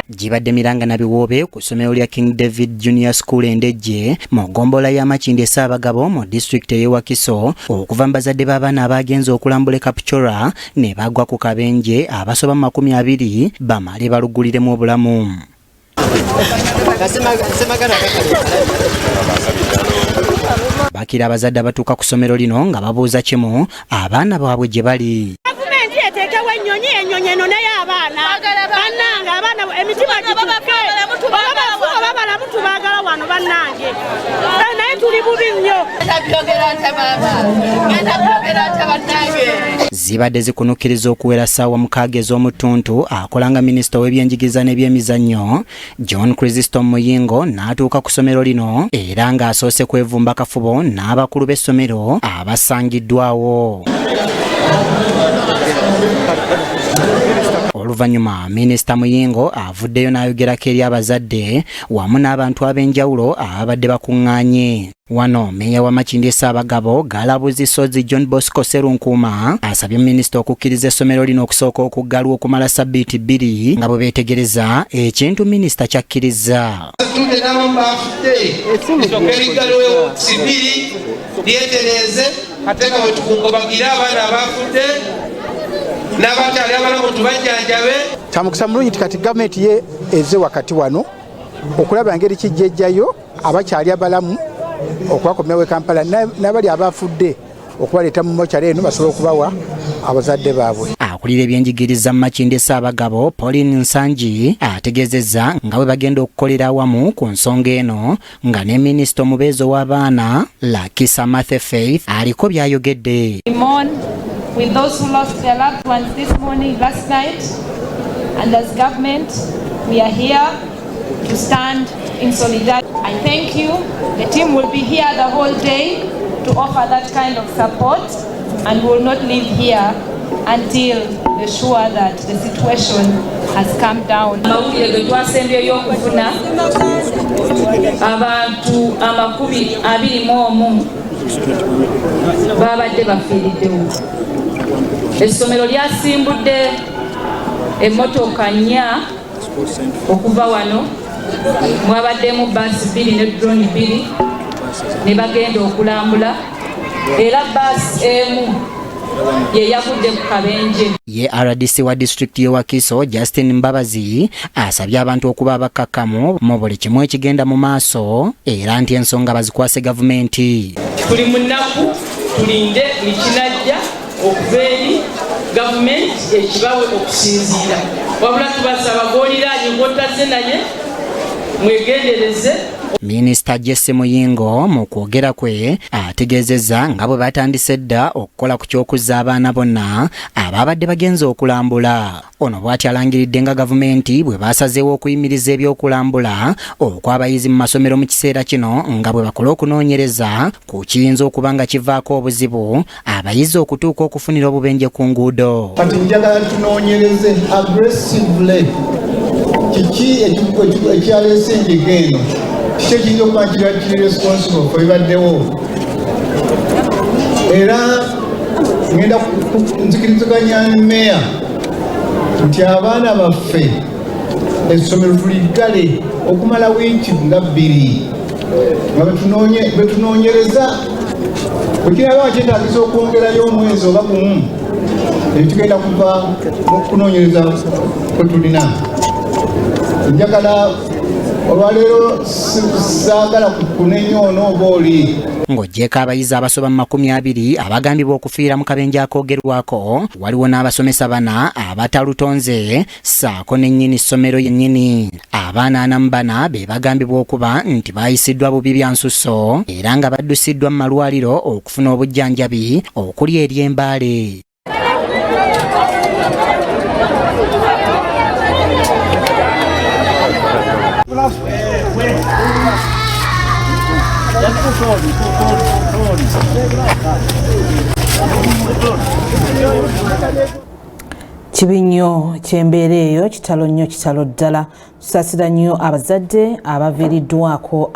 Jibadde Miranga na biwoobe ku ssomero lya King David Junior School Endejje mu gombola ya Makindye Ssaabagabo mu district y'e Wakiso okuva mbazadde b'abaana abagenze okulambula Kapchora ne bagwa ku kabenje abasoba mu 20 bamale baluguliremu obulamu. Bakira abazadde abatuuka ku ssomero lino nga babuuza kimu abaana baabwe gye bali. Gavumenti eteekewo ennyonyi eno naye abaana bannange abaana emitima gituke babalamu tubaagala wano bannange naye tuli bubi nnyo. Zibadde zikunukkiriza okuwera ssaawa 6 ez'omutuntu akolanga minisita w'ebyenjigiriza n'ebyemizannyo John Chrysostom Muyingo n'atuuka ku ssomero lino era ng'asoose kwevumba kafubo n'abakulu b'essomero abasangiddwawo. Oluvannyuma minisita Muyingo avuddeyo n'ayogerako eri abazadde wamu n'abantu ab'enjawulo ababadde bakuŋŋaanye. Wano meeya wa Makindye Ssaabagabo Galabuzi Sozi John Bosco Serunkuuma asabye minisita okukkiriza essomero lino okusooka okuggalwa okumala ssabbiiti 2 nga bwe beetegereza ekintu minisita kyakkiriza. Ateka wetukungobagira abaana abafudde n'abakyali abalamu tubajjanjabe. Kyamukisa mulungi kati gavumenti ye eze wakati wano okulaba engeri kijjejjayo abakyali abalamu okubakomyawo e Kampala n'abali abafudde okubaleeta mu mokyala eno basobole okubawa abazadde baabwe. Akulira ebyenjigiriza mu Makindye Ssaabagabo Pauline Nsangi ategeezezza nga bwe bagenda okukolera awamu ku nsonga eno nga ne minisita omubeezi w'abaana Lakisa Mathe Faith aliko by'ayogedde. With those who lost their loved ones this morning, last night, and as government, we are here to stand in solidarity. I thank you. The team will be here the whole day to offer that kind of support, and will not leave here until we're sure that the situation has come down. Abantu amakumi 21 babadde bafiiriddewo. Essomero lyasimbudde emmotoka 4 okuva wano, mwabaddemu baasi 2 ne drone 2 ne bagenda okulambula, era baasi emu ye yagudde ku kabenje. Ye RDC wa district y'e Wakiso Justin Mbabazi asabye abantu okuba abakakkamu mu buli kimu ekigenda mu maaso era nti ensonga bazikwase gavumenti. Tuli mu nnaku tulinde buli kinajja okuva eri gavumenti ekibawe okusinziira, wabula tubasaba gooliraanye ng'otazze naye mwegendereze. Minisita Jesse Muyingo mu kwogera kwe ategeezezza nga bwe batandise dda okukola ku ky'okuzza abaana bonna ababadde bagenze okulambula. Ono bw'ati alangiridde nga gavumenti bwe basazeewo okuyimiriza ebyokulambula okw'abayizi mu masomero mu kiseera kino nga bwe bakola okunoonyereza ku kiyinza okuba nga kivaako obuzibu abayizi okutuuka okufunira obubenje ku nguudo. Kati njagala tunoonyereze aggressively kiki ekyaleese enjega eno, kiki ekiyinza okuba kiri responsible for ebibaddewo. Era ngenda nzikiriziganya ne meya nti abaana baffe essomero tuliggale okumala wiiki nga 2 nga betunoonyereza bwekiraba kyetaagisa okwongerayo omwezi oba gumu ebitugenda kuva mu kunoonyereza kwe tulina. Njagala olwaleero saagala kunenyoono oba oli. Ng'oggyeko abayizi abasoba mu 20 abagambibwa okufiira mu kabenje akoogerwako, waliwo n'abasomesa 4 abatalutonze ssaako n'ennyini ssomero yennyini. Abaana 44 be bagambibwa okuba nti baayisiddwa bubi bya nsusso era nga baddusiddwa mu malwaliro okufuna obujjanjabi okuli eri Embaale. Kibi nnyo ky'embeera eyo, kitalo nnyo kitalo ddala. Tusaasira nnyo abazadde abaviiriddwako